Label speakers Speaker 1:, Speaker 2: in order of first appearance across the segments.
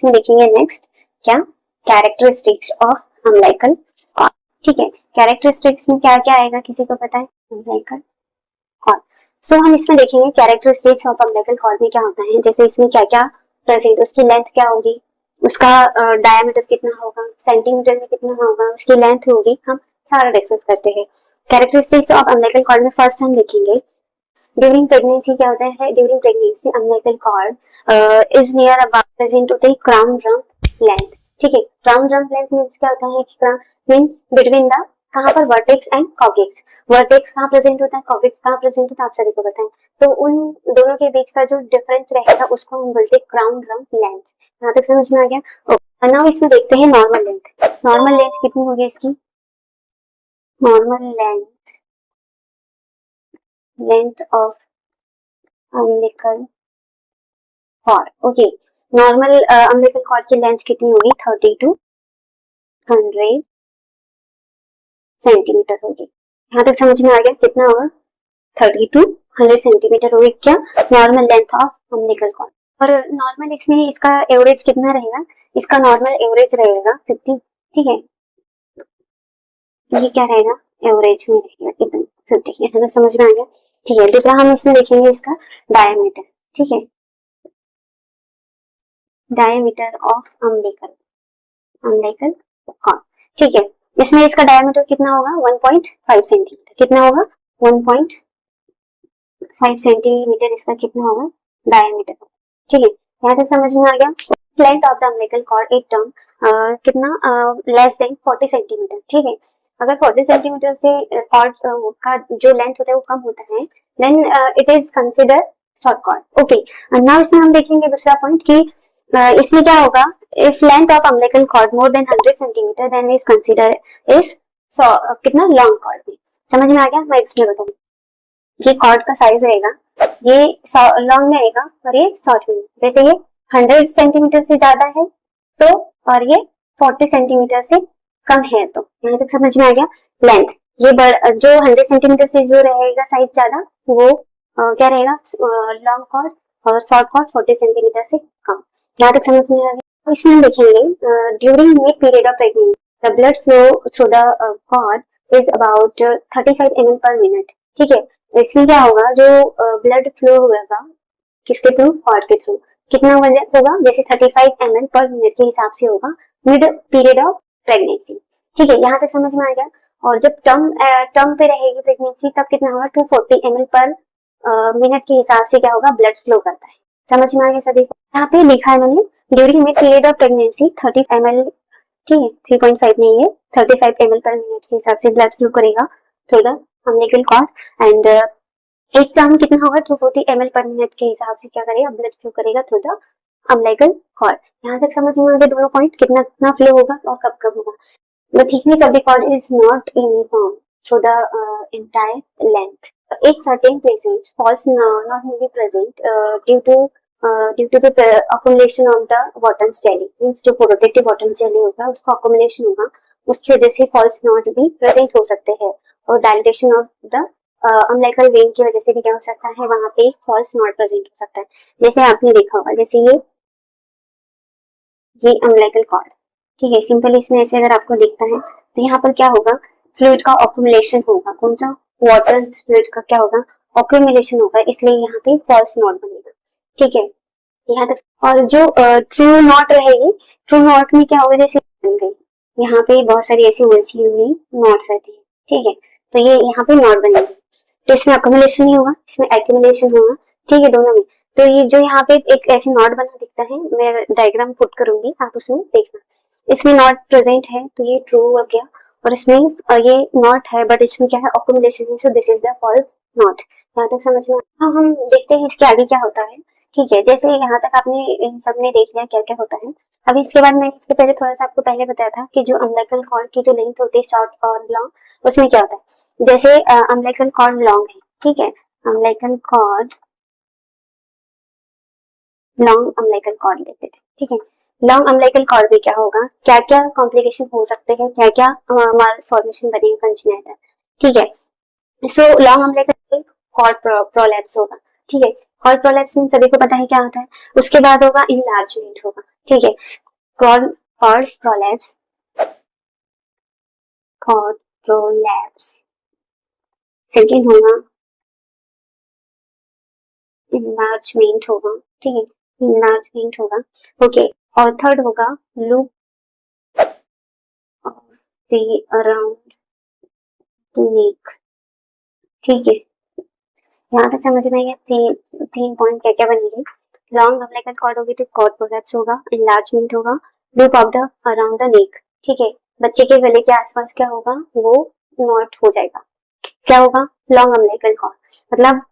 Speaker 1: इसमें देखेंगे नेक्स्ट क्या कैरेक्टरिस्टिक्स ऑफ अम्बिलिकल कॉर्ड। ठीक है, कैरेक्टरिस्टिक्स में क्या क्या आएगा किसी को पता है अम्बिलिकल कॉर्ड। सो हम इसमें देखेंगे कैरेक्टरिस्टिक्स ऑफ अम्बिलिकल कॉर्ड में क्या होता है, जैसे इसमें क्या क्या प्रेजेंट, उसकी लेंथ क्या होगी, उसका डायमीटर कितना होगा, सेंटीमीटर में कितना होगा, उसकी लेंथ होगी, हम सारा डिस्कस करते हैं। कैरेक्टरिस्टिक्स ऑफ अम्बिलिकल कॉर्ड में फर्स्ट हम देखेंगे ड्यूरिंग प्रेगनेंसी क्या होता है, during pregnancy umbilical cord is near about present होते हैं क्राउन रम्प लेंथ। ठीक है, क्राउन रम्प लेंथ मींस क्या होता है कि क्राउन मींस बिटवीन द कहां पर वर्टेक्स एंड कॉक्सिक्स, वर्टेक्स कहां प्रेजेंट होता है, कॉक्सिक्स कहां प्रेजेंट होता है, आप सभी को पता है। तो उन दोनों के बीच का जो डिफरेंस रहेगा उसको हम बोलते हैं क्राउन रम्प लेंथ। यहां तक समझ में आ गया। ओके, नाउ इसमें देखते हैं नॉर्मल लेंथ। नॉर्मल लेंथ कितनी होगी इसकी, normal length of umbilical cord. Okay, normal umbilical cord की लेंथ कितनी होगी, 30 to 100 सेंटीमीटर होगी। यहाँ तक समझ में आ गया कितना होगा, 30 to 100 सेंटीमीटर होगी क्या normal length of umbilical cord. और नॉर्मल इसमें इसका एवरेज कितना रहेगा, इसका नॉर्मल एवरेज रहेगा 50। ठीक है, ये क्या रहेगा एवरेज में रहेगा कितना 50। यहाँ तक समझ में आ गया। ठीक है, दूसरा हम इसमें देखेंगे इसका डायमीटर। ठीक है, डायमीटर ऑफ अम्बिलिकल कॉर्ड। ठीक है, इसमें इसका डायमीटर कितना होगा 1.5 सेंटीमीटर, कितना होगा 1.5 सेंटीमीटर इसका कितना होगा डायमीटर। ठीक है, यहाँ तक समझ में आ गया। Length of the umbilical cord एक टर्म कितना लेस देन 40 सेंटीमीटर। ठीक है, अगर 40 सेंटीमीटर से कॉर्ड का जो लेंथ होता है वो कम होता है then it is consider short cord. Okay, now इसमें हम देखेंगे दूसरा पॉइंट कि इसमें क्या होगा, if length of umbilical cord more than 100 centimetre then is consider is कितना लॉन्ग कॉर्ड। समझ में आ गया। मैं इसमें बताऊँ, ये कॉर्ड का साइज रहेगा, ये लॉन्ग में आएगा और ये शॉर्ट में। जैसे ये 100 सेंटीमीटर से ज्यादा है तो, और ये 40 सेंटीमीटर से कम है तो। यहाँ तक समझ में आ गया। लेंथ ये जो 100 सेंटीमीटर से जो रहेगा साइज ज्यादा वो क्या रहेगा लॉन्ग कॉर्ड, और शॉर्ट कॉर्ड 40 सेंटीमीटर से कम। यहाँ तक समझ में आ गया। इसमें हम देखेंगे during mid period of pregnancy the blood flow through the cord is about 35 ml पर मिनट। ठीक है, इसमें क्या होगा, जो ब्लड फ्लो होगा किसके थ्रू, कॉर्ड के थ्रू, कितना होगा जैसे 35 ml पर मिनट के हिसाब से होगा मिड पीरियड ऑफ प्रेगनेंसी। ठीक है, यहाँ तक समझ में आ गया। और जब टर्म पे रहेगी प्रेगनेंसी तब कितना होगा 240 ml पर मिनट के हिसाब से क्या होगा ब्लड फ्लो करता है। समझ में आ गया सभी को। यहाँ पे लिखा है मैंने during mid period of pregnancy 30 ml, ठीक है 3.5 नहीं है, 35 ml पर मिनट के हिसाब से ब्लड फ्लो करेगा through the umbilical cord. And एक टर्म कितना होगा 240 ml पर मिनट के हिसाब से क्या करेगा ब्लड फ्लो करेगा थ्रू द अम्बिलिकल कॉर्ड। यहाँ तक समझ में आ गया दोनों पॉइंट, कितना कितना फ्लो होगा और कब कब होगा। The thickness of the cord is not uniform through the entire length. At certain places, false not may be present due to the accumulation of the Wharton's jelly. Means जो protective Wharton's jelly होगा उसका accumulation होगा, उसकी वजह से false knot भी present हो सकते हैं। और dilatation of the umbilical vein की वजह से भी क्या हो सकता है, वहाँ पे एक false knot present हो सकता है। जैसे आपने देखा होगा, जैसे ये umbilical cord, ठीक है, सिंपल इसमें ऐसे अगर आपको दिखता है तो यहाँ पर क्या होगा फ्लूइड का ऑक्यूमुलेशन होगा। कौन सा, वाटर फ्लूइड का क्या होगा ऑक्यूमुलेशन होगा, इसलिए यहाँ पे फॉल्स नॉट बनेगा। ठीक है, यहाँ तक। और जो ट्रू नॉट रहेगी, ट्रू नॉट में क्या होगा जैसे बन गई, यहाँ पे बहुत सारी ऐसी उलझी हुई नॉट्स रहती है। ठीक है, तो ये यहाँ पे नॉट बनेगी, तो इसमें अक्यूमुलेशन नहीं होगा, इसमें एक्यूमुलेशन होगा। ठीक है, दोनों में। तो ये जो यहाँ पे एक ऐसे नॉट बना दिखता है, मैं डायग्राम पुट करूंगी, आप उसमें देखना। इसमें नॉट प्रेजेंट है तो ये ट्रू हो गया, और इसमें ये नॉट है बट इसमें क्या है ऑक्यूमुलेशन है, so this is the false knot. यहाँ तक समझ में। अब हम देखते हैं इसके आगे क्या होता है। ठीक है, जैसे यहाँ तक आपने इन सब ने देख लिया क्या क्या होता है। अब इसके बाद मैं इसके पहले थोड़ा सा आपको पहले बताया था कि जो अम्बिलिकल कॉर्ड की जो लेंथ होती है शॉर्ट और लॉन्ग, उसमें क्या होता है। जैसे अम्बिलिकल कॉर्ड लॉन्ग है, ठीक है, umbilical cord long umbilical cord लेते थे। ठीक है, लॉन्ग अम्बिलिकल कॉर्ड में क्या होगा, क्या क्या कॉम्प्लिकेशन हो सकते हैं, क्या क्या मालफॉर्मेशन बनेगा कंजेनिटल। ठीक है, so long umbilical cord prolapse होगा। ठीक है, कॉर्ड प्रोलैप्स में सभी को पता है क्या होता है। उसके बाद होगा इनलार्जमेंट होगा। ठीक है। Cord cord prolapse, cord prolapse. Second होगा इनलार्जमेंट होगा, ठीक है, इनलार्जमेंट होगा। ओके, और थर्ड होगा loop of the around the neck, ठीक है। यहाँ तक समझ में आया। तीन पॉइंट क्या क्या बनेंगे। लॉन्ग अम्बिलिकल कॉर्ड होगी तो कॉर्ड प्रोलैप्स होगा, इनलार्जमेंट होगा, loop of the around the neck, ठीक है। बच्चे के गले के आसपास क्या होगा, वो नॉट हो जाएगा। क्या होगा, लॉन्ग अम्बिलिकल कॉर्ड, मतलब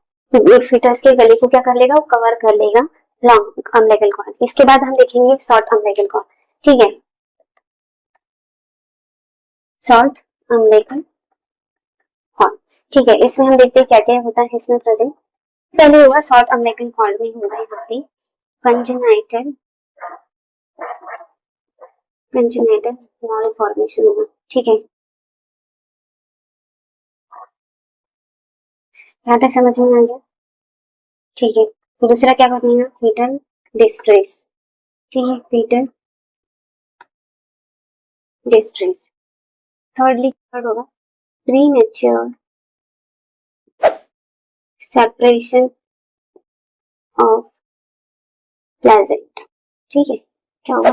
Speaker 1: फीटस के गले को क्या कर लेगा, वो कवर कर लेगा लॉन्ग अम्बिलिकल कॉर्ड। इसके बाद हम देखेंगे शॉर्ट अम्बिलिकल कॉर्ड, ठीक है। शॉर्ट अम्बिलिकल कॉर्ड, ठीक है। इसमें हम देखते हैं क्या क्या होता है इसमें प्रेजेंट। पहले होगा शॉर्ट अम्बिलिकल कॉर्ड में होगा यहाँ पे कंजेनाइटल malformation होगा, ठीक है। यहाँ तक समझ में आ गया, ठीक है। दूसरा क्या बनेगा, फीटल डिस्ट्रेस, ठीक है, फीटल डिस्ट्रेस। थर्ड होगा प्रीमेच्योर सेपरेशन ऑफ प्लेजेंट, ठीक है। क्या होगा,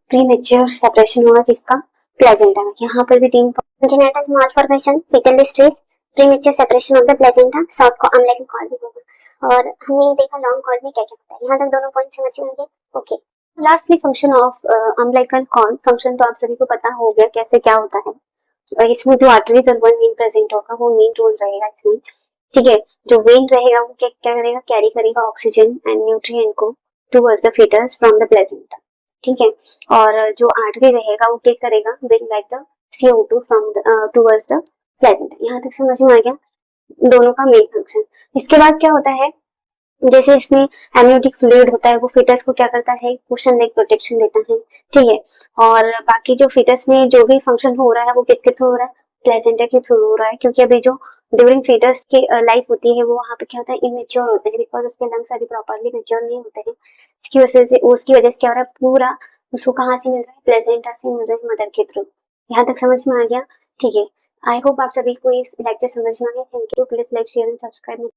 Speaker 1: प्रीमेच्योर सेपरेशन होगा किसका, प्लेजेंटा का। यहाँ पर भी तीन congenital malformation, foetal distress, premature separation of the placenta, short umbilical cord भी होगा। और हमने देखा लॉन्ग कॉर्ड में क्या क्या होता है। यहाँ तक दोनों पॉइंट समझ में आ गए, okay. Lastly function of umbilical cord, function तो आप सभी को पता हो गया कैसे क्या होता है। और इसमें जो आर्टरीज और वेन प्रेजेंट होगा वो मेन रोल रहेगा इसमें, ठीक है। जो वेन रहेगा वो क्या क्या करेगा, कैरी करेगा ऑक्सीजन एंड न्यूट्रिएंट को towards the foetus from the placenta, ठीक है। और जो आर्टरी रहेगा वो क्या करेगा, bring back the CO2 from towards the placenta. यहाँ तक समझ में आ गया दोनों का मेन फंक्शन। इसके बाद क्या होता है, जैसे इसमें एमनियोटिक फ्लूइड होता है वो फीटस को क्या करता है, कुशन लाइक प्रोटेक्शन देता है, ठीक है। और बाकी जो फीटस में जो भी फंक्शन हो रहा है वो किसके थ्रू हो रहा है, प्लेजेंटा के थ्रू हो रहा है। क्योंकि अभी जो ड्यूरिंग फीटस की लाइफ होती है वो वहाँ पे क्या होता है, इमेच्योर होते हैं, बिकॉज उसके लंग्स अभी प्रॉपरली मेच्योर नहीं होते हैं। उसकी वजह से क्या हो रहा है, पूरा उसको कहाँ से मिल रहा है, प्लेजेंटा से मिल रहा है, मदर के थ्रू। यहाँ तक समझ में आ गया, ठीक है। आई होप आप सभी को इस लेक्चर समझ में आ गया। Thank you, please like share and subscribe.